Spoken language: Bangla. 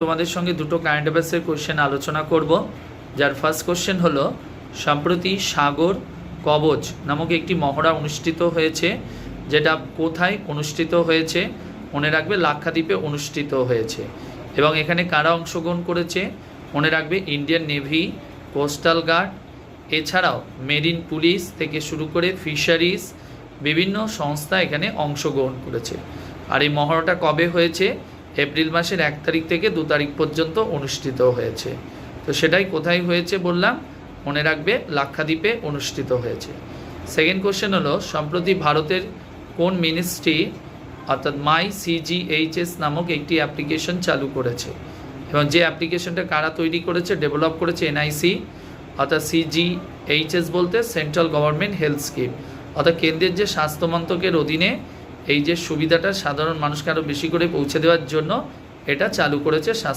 তোমাদের সঙ্গে দুটো কারেন্ট অ্যাফেয়ার্সের কোশ্চেন আলোচনা করব। যার ফার্স্ট কোশ্চেন হলো, সম্প্রতি সাগর কবচ নামক একটি মহড়া অনুষ্ঠিত হয়েছে, যেটা কোথায় অনুষ্ঠিত হয়েছে? মনে রাখবে লাক্ষাদ্বীপে অনুষ্ঠিত হয়েছে। এবং এখানে কারা অংশগ্রহণ করেছে? মনে রাখবে ইন্ডিয়ান নেভি, কোস্টাল গার্ড, এছাড়াও মেরিন পুলিশ থেকে শুরু করে ফিশারিজ বিভিন্ন সংস্থা এখানে অংশগ্রহণ করেছে। আর এই মহড়াটা কবে হয়েছে? এপ্রিল মাসের 1 তারিখ থেকে 2 তারিখ পর্যন্ত অনুষ্ঠিত হয়েছে। তো সেটাই কোথায় হয়েছে বললাম, মনে রাখবে লাক্ষাদ্বীপে অনুষ্ঠিত হয়েছে। সেকেন্ড কোশ্চেন হলো, সম্প্রতি ভারতের কোন মিনিস্ট্রি অর্থাৎ মাই সিজিএইচএস নামক একটি অ্যাপ্লিকেশন চালু করেছে? এবং যে অ্যাপ্লিকেশনটা কারা তৈরি করেছে, ডেভেলপ করেছে? এনআইসি, অর্থাৎ সিজিএইচএস বলতে সেন্ট্রাল গভর্নমেন্ট হেলথ স্কিম, অর্থাৎ কেন্দ্রের যে স্বাস্থ্য মন্ত্রকের অধীনে এই যে সুবিধাটা সাধারণ মানুষকে আরও বেশি করে পৌঁছে দেওয়ার জন্য এটা চালু করেছে